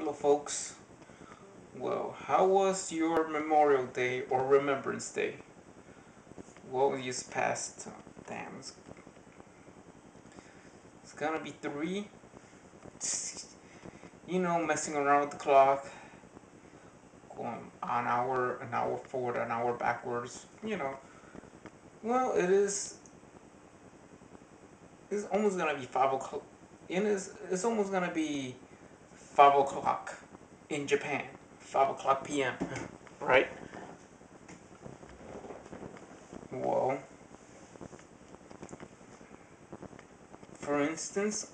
Hello folks. Well, how was your Memorial Day or Remembrance Day? Well, we just passed. Damn, it's gonna be 3. Messing around with the clock, going an hour forward, an hour backwards. Well, it's almost gonna be 5 o'clock. It's almost gonna be 5 o'clock in Japan. 5 o'clock p.m. Right? Well, for instance,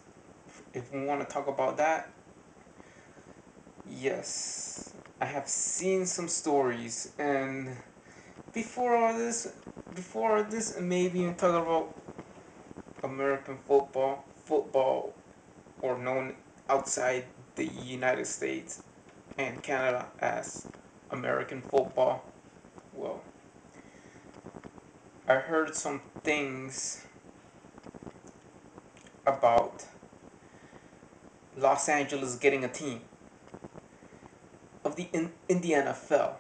if we want to talk about that, yes, I have seen some stories, and before all this, maybe I'm talking about American football, or known outside the United States and Canada as American football. Well, I heard some things about Los Angeles getting a team of in the NFL.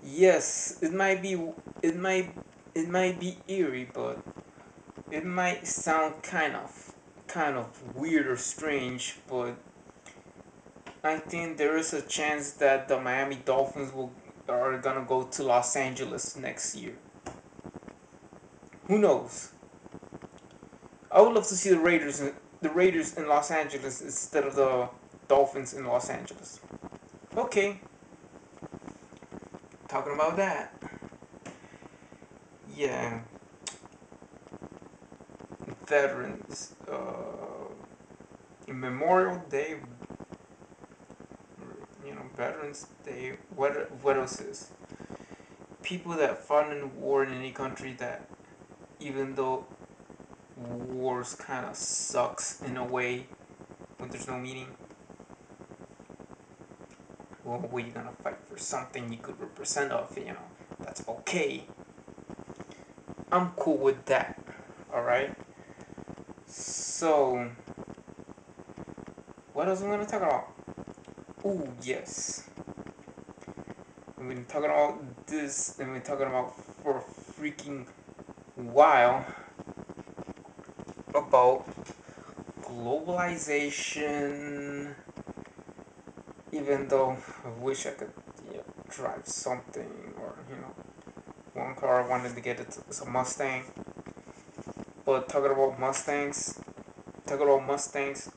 Yes, it might be eerie, but it might sound kind of weird or strange, but I think there is a chance that the Miami Dolphins are gonna go to Los Angeles next year. Who knows? I would love to see the Raiders in Los Angeles instead of the Dolphins in Los Angeles. Okay, talking about that. Yeah, veterans. Memorial Day. Veterans Day. What else is? People that fought in war in any country that, even though wars kind of sucks in a way when there's no meaning. Well, when you're gonna fight for something you could represent of, that's okay. I'm cool with that. All right. So, what else am I gonna talk about? Ooh, yes. We've been talking about this, and we've been talking about for a freaking while about globalization. Even though I wish I could drive something, or one car I wanted to get it's a Mustang. But talking about Mustangs,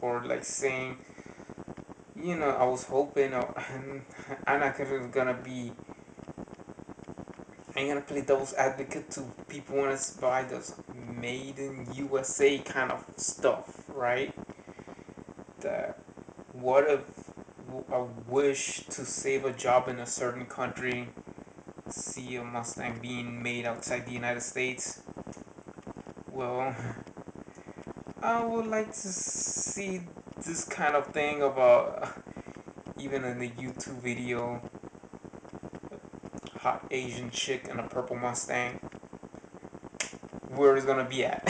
or like saying, I was hoping, I'm not gonna be, I'm gonna play devil's advocate to people want to buy those made in USA kind of stuff, right? That what if I wish to save a job in a certain country, see a Mustang being made outside the United States? Well, I would like to see this kind of thing about, even in the YouTube video, hot Asian chick in a purple Mustang. Where it's gonna be at?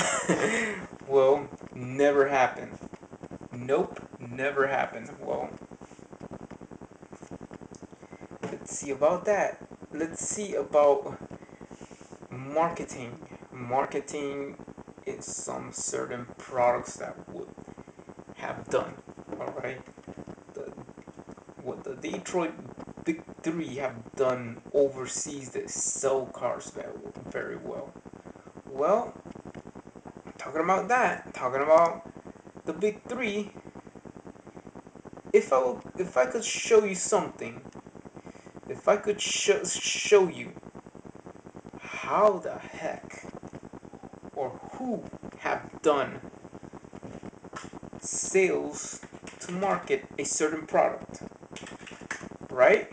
Well, never happened. Nope, never happened. Well, let's see about that. Let's see about marketing. Marketing in some certain products that would have done. Alright? The, what the Detroit Big Three have done overseas, they sell cars very well. Well, talking about that, talking about the Big Three, if I could show you something, if I could show you how the heck or who have done sales to market a certain product, right?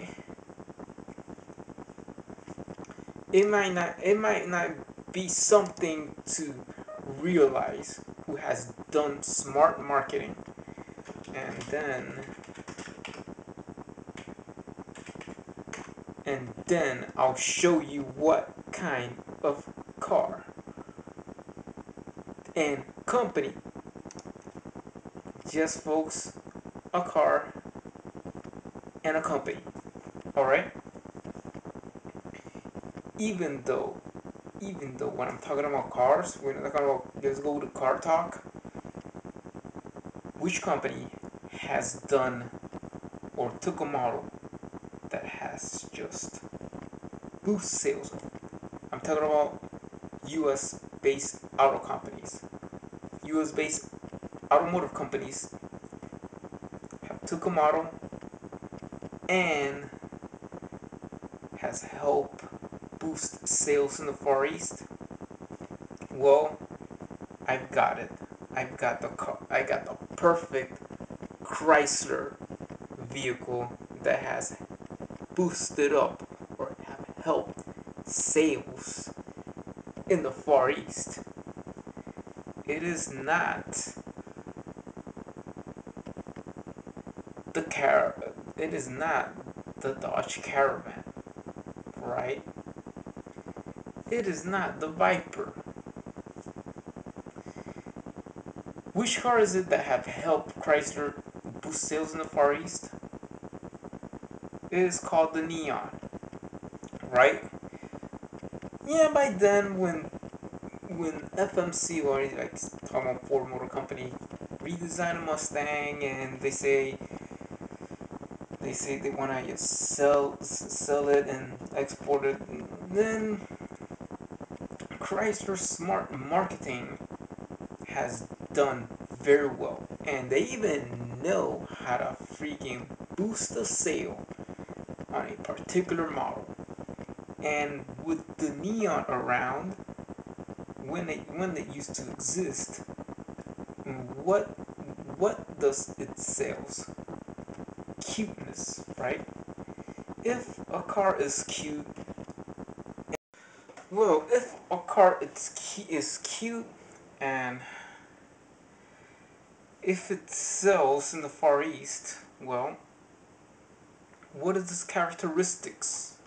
It might not be something to realize who has done smart marketing, and then I'll show you what kind of car and company. Yes, folks, a car and a company. All right. Even though, even though when I'm talking about cars, we're not talking about. Let's go to car talk. Which company has done or took a model that has just boost sales? I'm talking about U.S. based auto companies. U.S. based automotive companies have took a model and has helped boost sales in the Far East. Well, I've got it. I've got the car. I got the perfect Chrysler vehicle that has boosted up or have helped sales in the Far East. It is not the car. It is not the Dodge Caravan, right? It is not the Viper. Which car is it that have helped Chrysler boost sales in the Far East? It is called the Neon, right? Yeah, by then when FMC or like talking about Ford Motor Company redesign a Mustang and they say they want to just sell it and export it, then Chrysler smart marketing has done very well, and they even know how to freaking boost a sale on a particular model. And with the Neon around, when it used to exist, what what does it sells? Cuteness, right? If a car is cute, well, if a car is cute, and if it sells in the Far East, well, what is the characteristics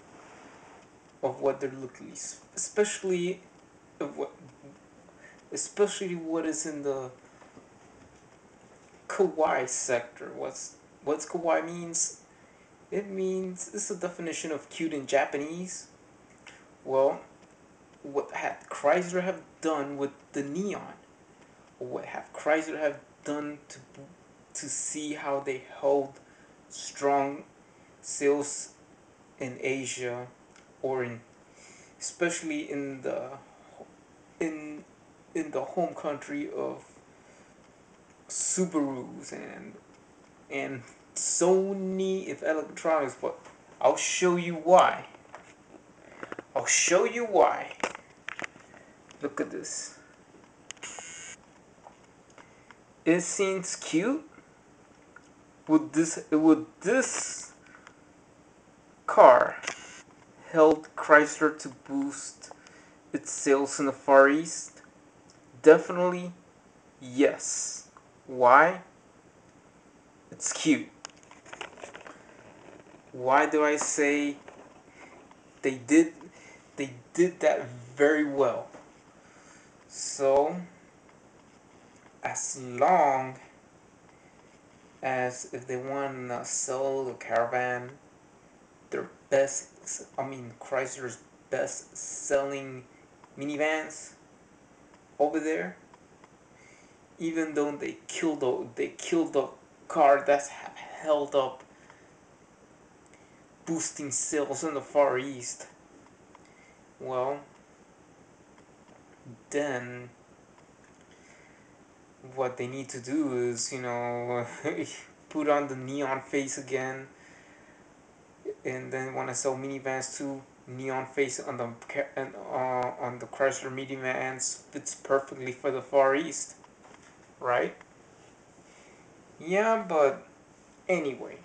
of what they're looking, especially of what, especially what is in the kawaii sector? What's kawaii means? It means it's a definition of cute in Japanese. Well, what had Chrysler have done with the Neon, or what have Chrysler have done to see how they hold strong sales in Asia, or in especially in in the home country of Subarus and Sony if electronics, but I'll show you why. I'll show you why. Look at this. It seems cute. Would this car help Chrysler to boost its sales in the Far East? Definitely yes. Why? It's cute. Why do I say they did they did that very well? So as long as if they want to sell the Caravan, their best, I mean Chrysler's best selling minivans over there, even though they killed the car that's held up boosting sales in the Far East. Well, then what they need to do is, put on the neon face again, and then when I sell minivans too, neon face on the on the Chrysler minivans fits perfectly for the Far East, right? Yeah, but anyway,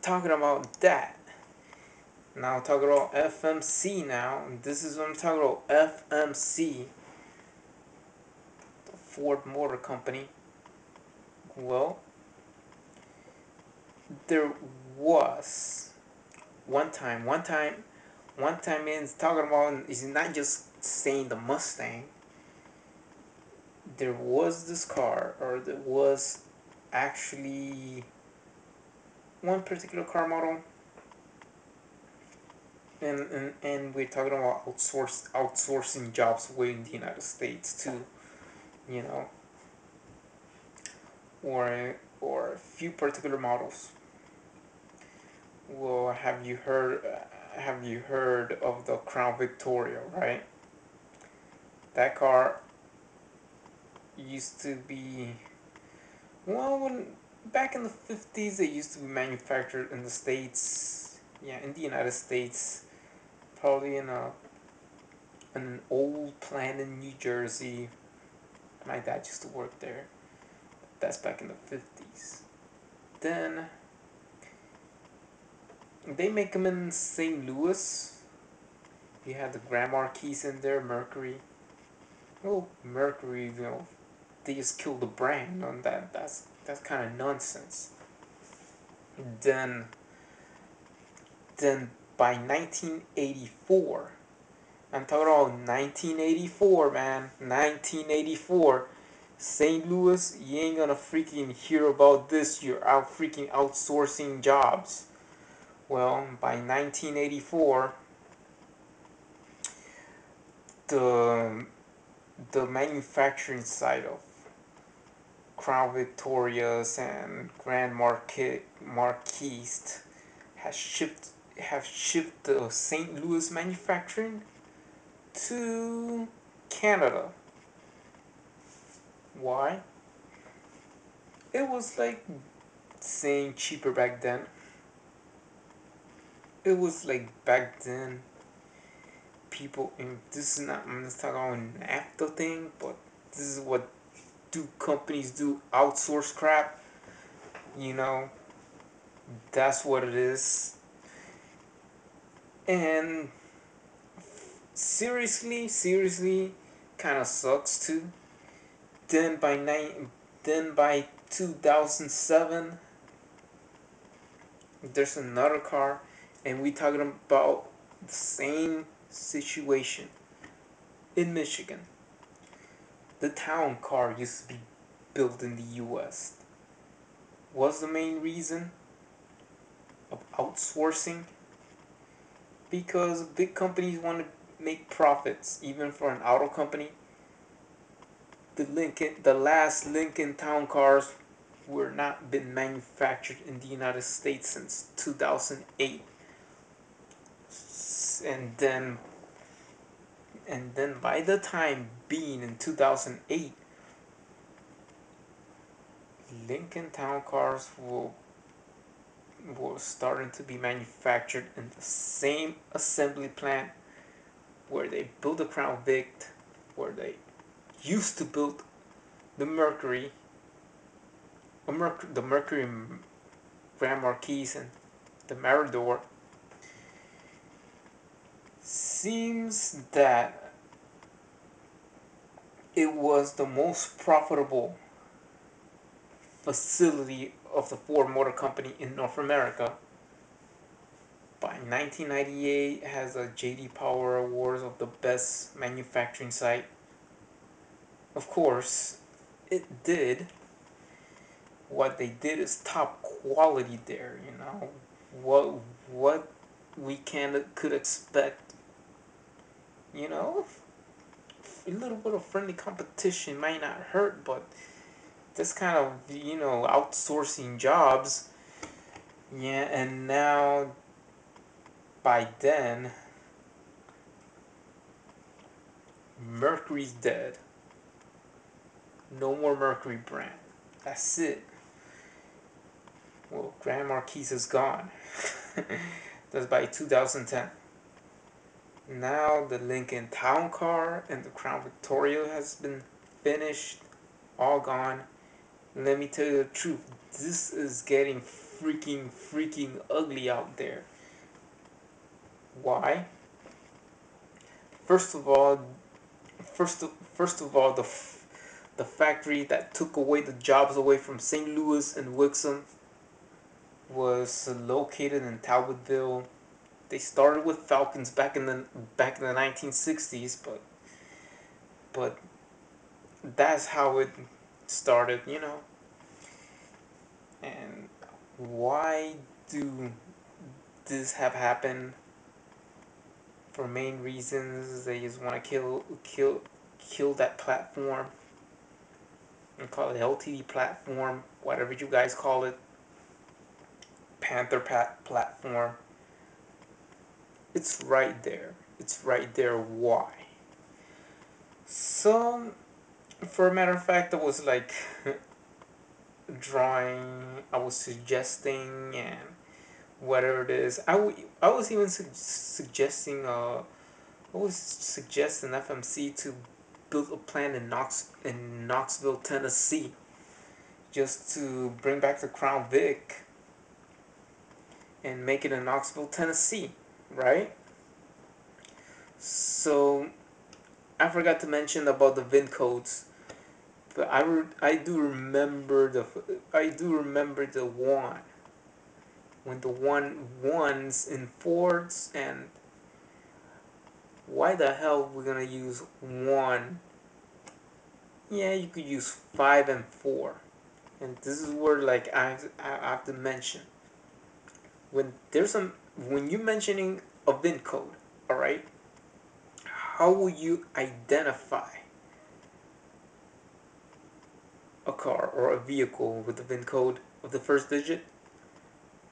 talking about that. Now talking about FMC now. This is what I'm talking about. FMC, the Ford Motor Company. Well, there was one time means talking about is not just saying the Mustang. There was this car, or there was actually one particular car model, and we're talking about outsourcing jobs away in the United States too, you know, or a few particular models. Well, have you heard of the Crown Victoria, right? That car used to be, well, when back in the 50s it used to be manufactured in the States, yeah, in the United States, probably in an old plant in New Jersey. My dad used to work there. That's back in the 50s. Then they make them in St. Louis. You had the Grand Marquis in there, Mercury. Well, Mercury, they just killed the brand on that. That's kind of nonsense. Then then by 1984, I'm talking about 1984, man, 1984. St. Louis, you ain't gonna freaking hear about this. You're out freaking outsourcing jobs. Well, by 1984, the the manufacturing side of Crown Victorias and Grand Marquis has shipped the St. Louis manufacturing to Canada. Why? It was like saying cheaper back then. It was like back then people, and this is not, I'm not talking about an NAFTA thing, but this is what do companies do, outsource crap, you know, that's what it is. And seriously kind of sucks too. Then by then by 2007 there's another car, and we talking about the same situation in Michigan. The town car used to be built in the US. Was the main reason of outsourcing? Because big companies want to make profits. Even for an auto company, the last Lincoln town cars were not been manufactured in the United States since 2008. And then by the time being in 2008, Lincoln town cars were starting to be manufactured in the same assembly plant where they built the Crown Vic, where they used to build the Mercury, the Mercury Grand Marquis and the Mirador. Seems that it was the most profitable facility of the Ford Motor Company in North America. By 1998, has a JD Power Awards of the best manufacturing site. Of course, it did. What they did is top quality there. You know what we can could expect. You know, a little bit of friendly competition might not hurt, but this kind of outsourcing jobs. Yeah, and now by then Mercury's dead. No more Mercury brand. That's it. Well, Grand Marquis is gone. That's by 2010. Now the Lincoln Town Car and the Crown Victoria has been finished, all gone. Let me tell you the truth. This is getting freaking ugly out there. Why? First of all, first of all, the factory that took away the jobs away from St. Louis and Wixom was located in Talbotville. They started with Falcons back in the 1960s, but that's how it started. And why do this have happened? For main reasons, they just want to kill that platform and call it LTD platform, whatever you guys call it, Panther platform. It's right there. It's right there. Why? So, for a matter of fact, I was like drawing, I was suggesting, and whatever it is, I was even suggesting I was suggesting FMC to build a plant in Knoxville, Tennessee, just to bring back the Crown Vic and make it in Knoxville, Tennessee, right? So I forgot to mention about the VIN codes, but I do remember the one when the ones in Fords, and why the hell we're gonna use one? Yeah, you could use 5 and 4, and this is where like I have to mention when there's some when you mentioning a VIN code, all right? How will you identify a car or a vehicle with the VIN code of the first digit?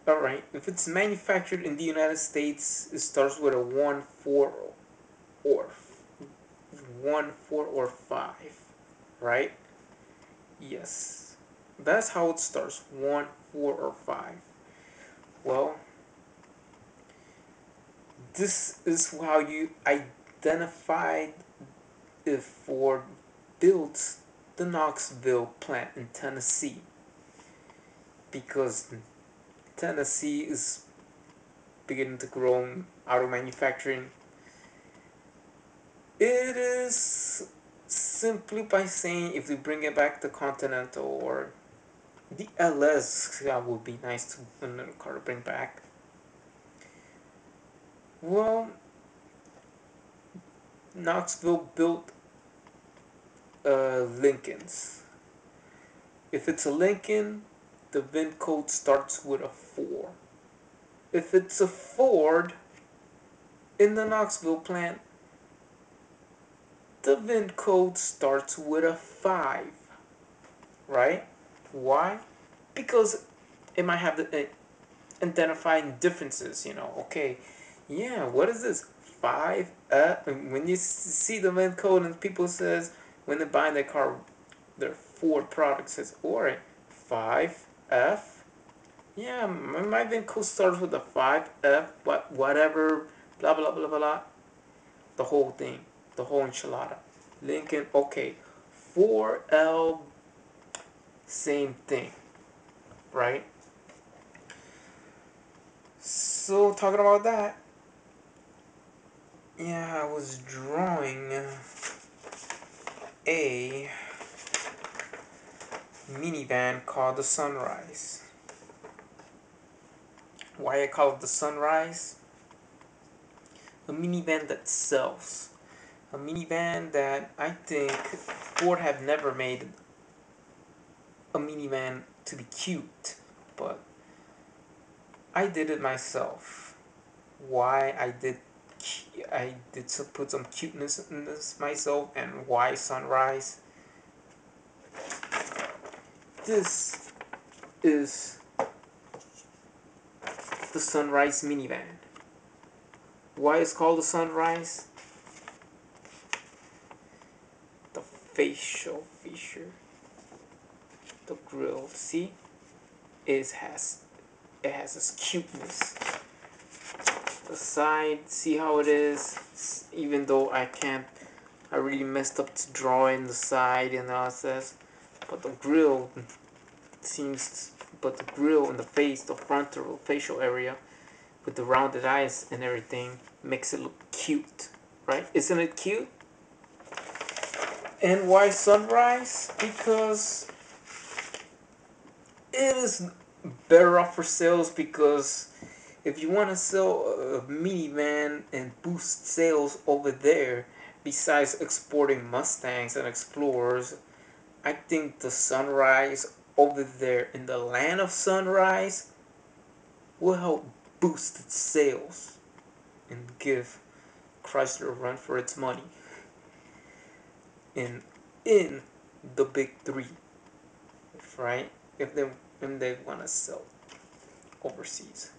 All right, if it's manufactured in the United States, it starts with a 1, 4, or 1, 4, or 5, right? Yes, that's how it starts. 1, 4, or 5. Well, this is how you identified if Ford built the Knoxville plant in Tennessee, because Tennessee is beginning to grow auto manufacturing. It is simply by saying if we bring it back to Continental or the LS, that would be nice to another car to bring back. Well, Knoxville built Lincolns. If it's a Lincoln, the VIN code starts with a 4. If it's a Ford in the Knoxville plant, the VIN code starts with a 5, right? Why? Because it might have the identifying differences, okay, yeah, what is this? 5, when you see the VIN code and people says, when they're buying their car, their Ford product says, alright, 5F. Yeah, my VIN code starts with a 5F, whatever, blah, blah, blah, blah, blah. The whole thing, the whole enchilada. Lincoln, okay. 4L, same thing, right? So, talking about that, yeah, I was drawing a minivan called the Sunrise. Why I call it the Sunrise? A minivan that sells. A minivan that I think Ford have never made a minivan to be cute, but I did it myself. Why I did to put some cuteness in this myself, and why Sunrise? This is the Sunrise minivan. Why it's called the Sunrise? The facial feature, the grill. See, it has this cuteness. The side, see how it is. Even though I really messed up to draw in the side and all that, but the grill seems, but the grill and the face, the frontal facial area, with the rounded eyes and everything, makes it look cute, right? Isn't it cute? And why Sunrise? Because it is better off for sales, because if you want to sell a minivan and boost sales over there, besides exporting Mustangs and Explorers, I think the Sunrise over there in the land of sunrise will help boost its sales and give Chrysler a run for its money in the big three, right? If they want to sell overseas,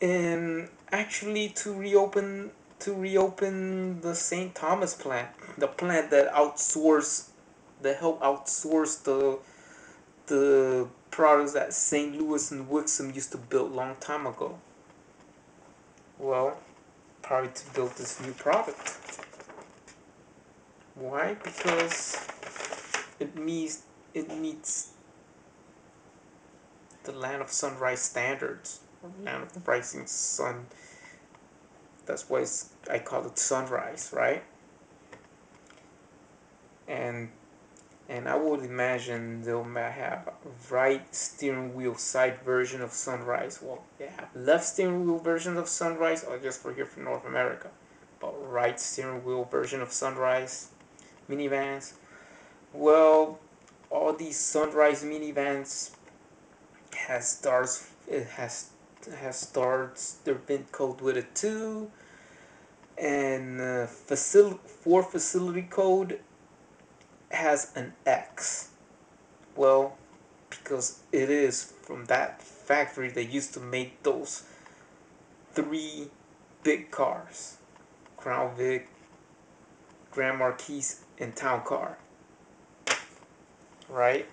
and actually to reopen the St. Thomas plant, the plant that helped outsource the products that St. Louis and Wixom used to build long time ago. Well, probably to build this new product. Why? Because it meets the land of sunrise standards, or land of the rising sun. That's why I call it sunrise, right? And and I would imagine they'll have right steering wheel side version of sunrise. Well, they have left steering wheel version of sunrise, or just for here for North America, but right steering wheel version of sunrise minivans. Well, all these sunrise minivans has stars. It has stars. They've been code with it too, and facility code has an X. Well, because it is from that factory that used to make those three big cars: Crown Vic, Grand Marquis, and Town Car. Right?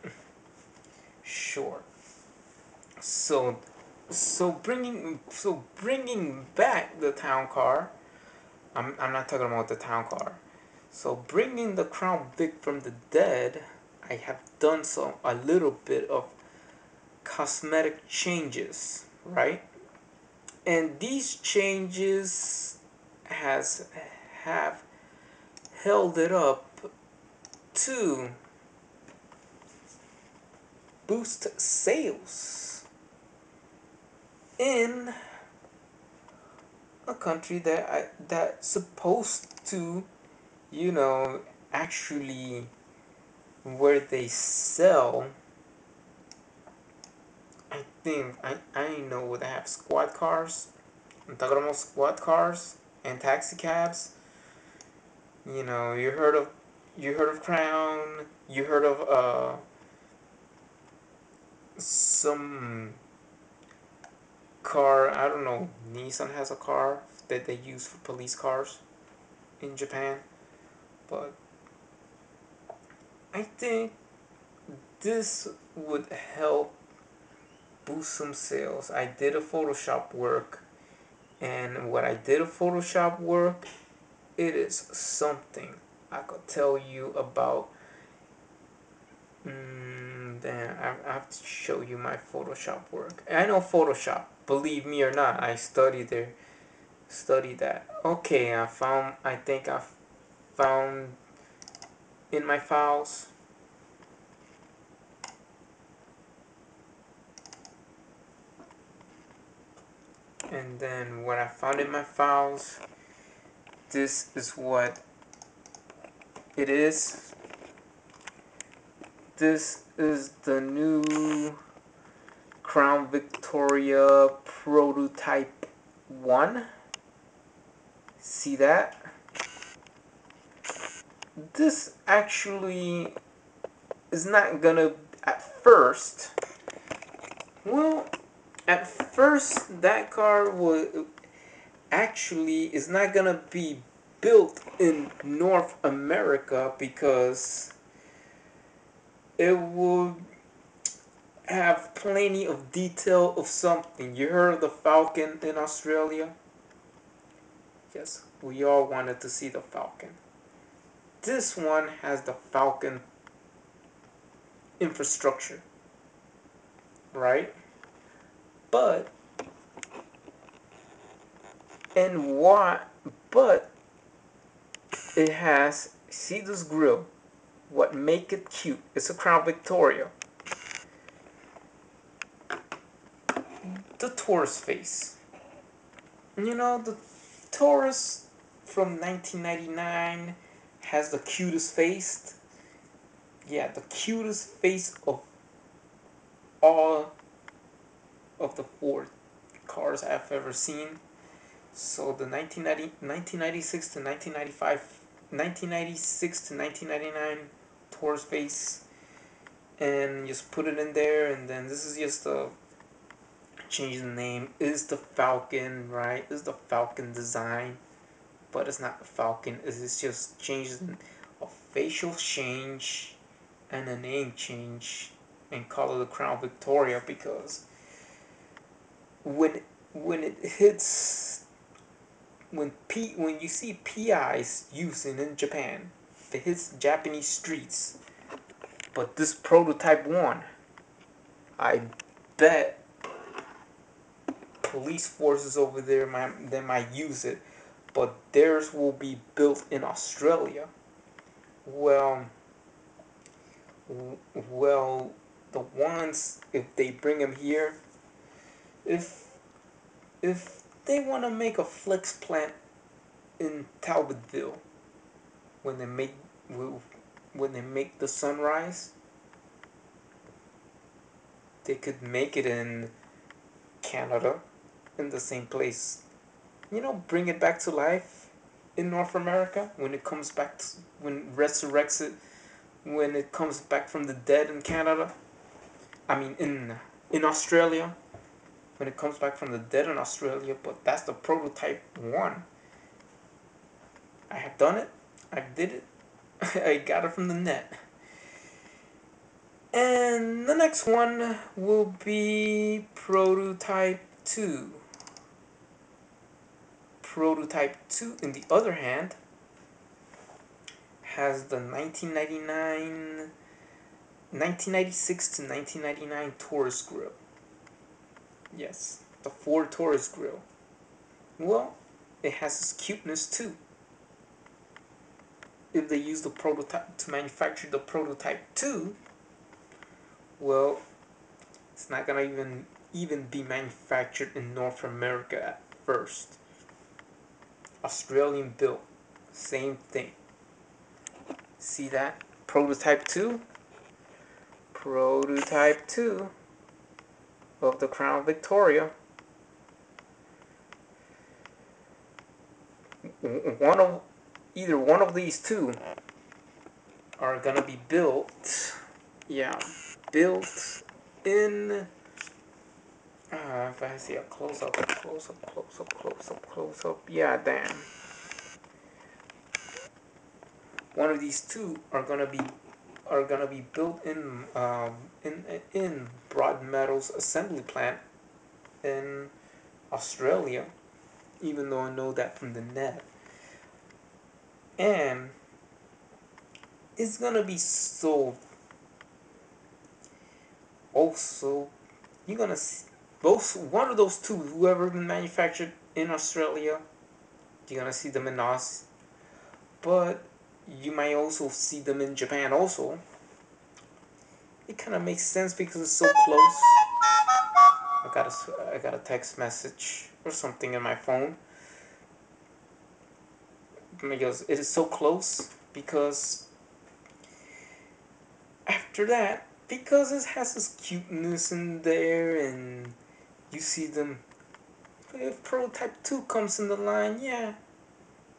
Sure. So, so bringing back the Town Car. I'm not talking about the Town Car. So bringing the Crown Vic from the dead, I have done a little bit of cosmetic changes, right? And these changes has have held it up to boost sales in a country that's supposed to, you know, actually where they sell. I know they have squad cars. I'm talking about squad cars and taxi cabs. You heard of Crown. You heard of some car. I don't know. Nissan has a car that they use for police cars in Japan. But I think this would help boost some sales. I did a Photoshop work, and what I did a Photoshop work, it is something I could tell you about. Then I have to show you my Photoshop work. I know Photoshop, believe me or not. I studied there, studied that. Okay, I think I found in my files, and then what I found in my files, this is what it is. This is the new Crown Victoria Prototype 1. See that? This actually is not gonna, at first, well, at first that car will actually is not gonna be built in North America because it will have plenty of detail of something. You heard of the Falcon in Australia? Yes, we all wanted to see the Falcon. This one has the Falcon infrastructure, right? But and why? But it has, see this grill. What make it cute? It's a Crown Victoria. The Taurus face. The Taurus from 1999 has the cutest face. Yeah, the cutest face of all of the Ford cars I've ever seen. So the 1996 to 1995, 1996 to 1999 Taurus base, and just put it in there. And then this is just a change the name. Is the Falcon, right? Is the Falcon design, but it's not the Falcon. It's just changing a facial change and a name change, and call it the Crown Victoria, because when it hits, when you see PIs using in Japan, it hits Japanese streets. But this prototype one, I bet police forces over there might use it, but theirs will be built in Australia. Well, well, the ones, if they bring them here, if they want to make a flex plant in Talbotville, when they make the sunrise, they could make it in Canada, in the same place. Bring it back to life in North America when it comes back to, when resurrects it, when it comes back from the dead in Canada. I mean, in Australia, when it comes back from the dead in Australia. But that's the prototype one. I have done it. I did it. I got it from the net. And the next one will be prototype 2. Prototype 2, in the other hand, has the 1996 to 1999 Taurus grill. Yes, the Ford Taurus grill. Well, it has its cuteness too. If they use the prototype to manufacture the prototype 2, well, it's not gonna even be manufactured in North America at first. Australian built, same thing. See that? Prototype 2? Prototype 2 of the Crown Victoria. One of Either one of these two are gonna be built. Yeah, built in. If I see a close up, close up, close up, close up, close up. Yeah, damn. One of these two are gonna be built in Broad Meadows assembly plant in Australia. Even though I know that from the net, and it's gonna be sold. Also, you're gonna see both one of those two, whoever manufactured in Australia, you're gonna see them in Aus, but you might also see them in Japan also. It kind of makes sense because it's so close. I got a text message or something in my phone, because it is so close. Because after that, because it has this cuteness in there, and you see them. If Prototype 2 comes in the line, yeah,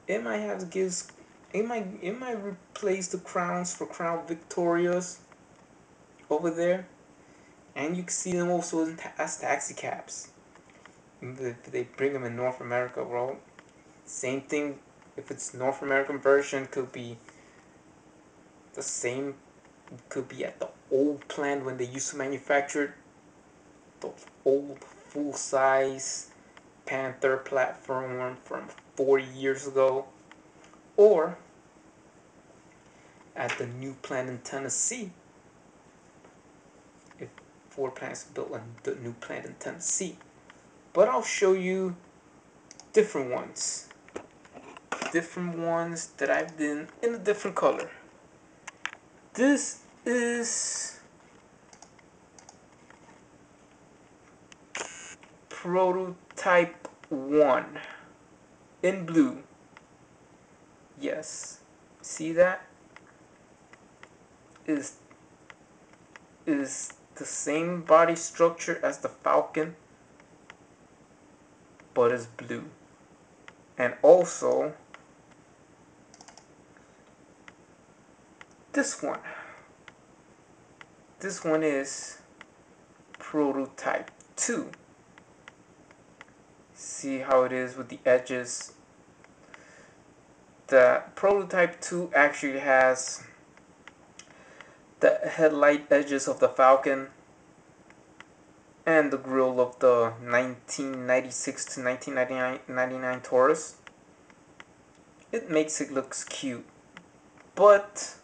it might have gives. It might replace the crowns for Crown Victorias over there, and you can see them also as taxi cabs. If they bring them in North America, well, same thing. If it's North American version, could be the same. Could be at the old plant when they used to manufacture the old full size Panther platform from 40 years ago, or at the new plant in Tennessee. If Ford plans to build the new plant in Tennessee. But I'll show you different ones. Different ones that I've done in a different color. This is prototype 1 in blue. Yes. See that? Is the same body structure as the Falcon, but it's blue. And also this one. This one is prototype 2. See how it is with the edges. The prototype 2 actually has the headlight edges of the Falcon and the grille of the 1996 to 1999 Taurus. It makes it look cute. But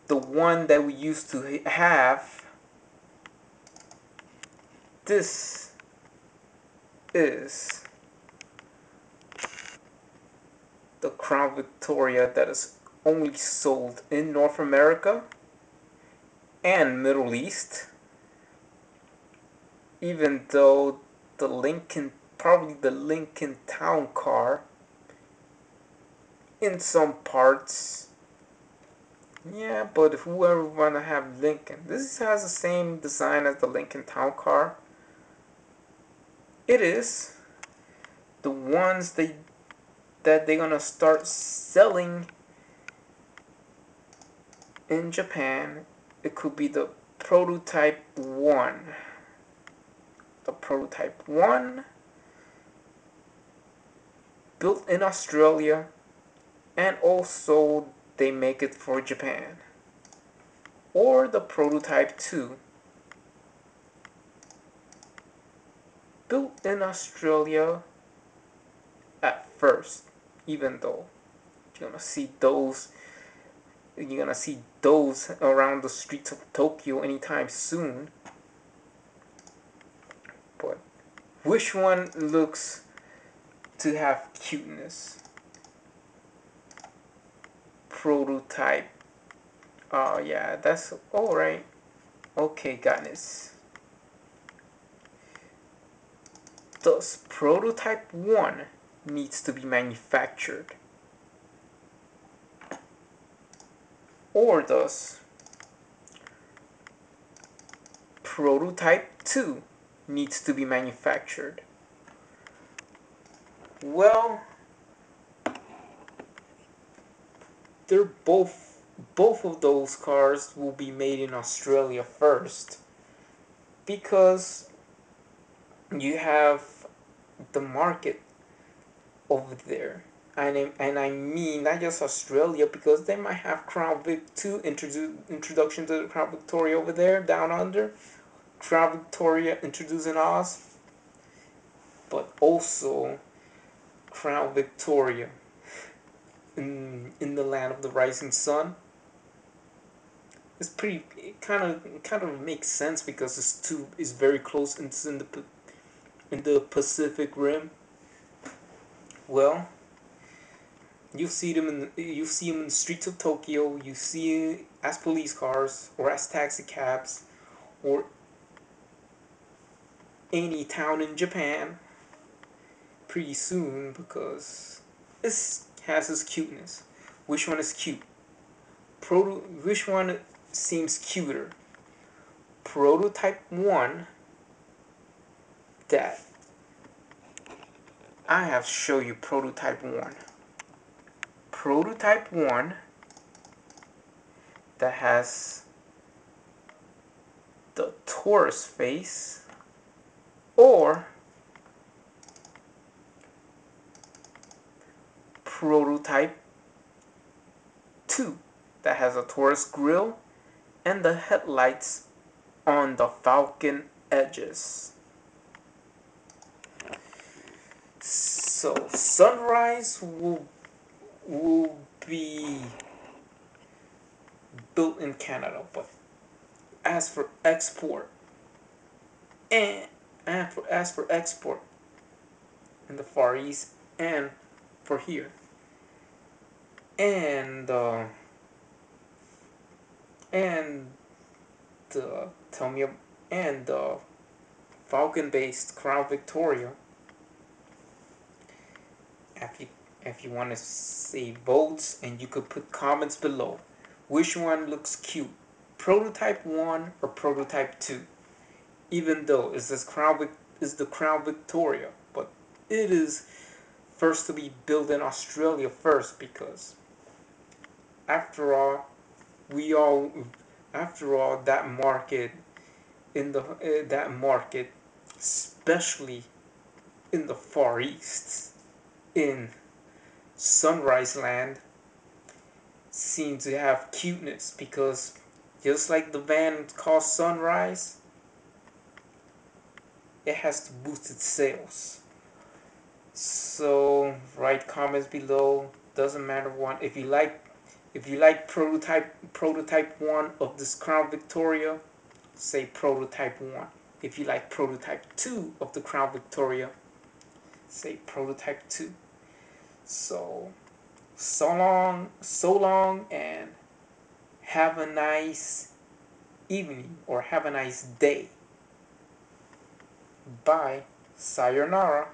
the one that we used to have, this is the Crown Victoria that is only sold in North America and Middle East, even though the Lincoln, probably the Lincoln Town Car in some parts, yeah, but if whoever wanna have Lincoln, this has the same design as the Lincoln Town Car. It is the ones that they're gonna start selling in Japan. It could be the prototype 1. The prototype 1 built in Australia, and also they make it for Japan. Or the prototype 2 built in Australia at first, even though you're gonna see those around the streets of Tokyo anytime soon. But which one looks to have cuteness? Prototype. Oh yeah, that's alright. Okay, goodness. Thus, prototype 1 needs to be manufactured. Or thus, prototype 2 needs to be manufactured. Well, they're both of those cars will be made in Australia first, because you have the market over there. And I mean not just Australia, because they might have Crown Vic 2 introduction to the Crown Victoria over there down under, Crown Victoria introducing Oz, but also Crown Victoria in the land of the rising sun. It's pretty. It kind of makes sense because it's very close. It's in the Pacific Rim. Well, you see them in the streets of Tokyo. You see as police cars or as taxi cabs or any town in Japan pretty soon, because this has its cuteness. Which one is cute? Which one seems cuter? Prototype 1 that I have to show you. Prototype 1. Prototype 1 that has the Taurus face, or prototype 2 that has a Taurus grille and the headlights on the Falcon edges. So Sunrise will be built in Canada, but as for export and as for export in the Far East and for here and and tell me and the Falcon-based Crown Victoria. If you want to say votes, and you could put comments below, which one looks cute? prototype 1 or prototype 2, even though is the Crown Victoria, but it is first to be built in Australia first, because after all we all after all that market that market, especially in the Far East, in Sunrise Land, seem to have cuteness, because just like the van called Sunrise, it has to boost its sales. So write comments below. Doesn't matter one. If you like prototype 1 of this Crown Victoria, say prototype 1. If you like prototype 2 of the Crown Victoria, say prototype 2. So so long, and have a nice evening or have a nice day. Bye. Sayonara.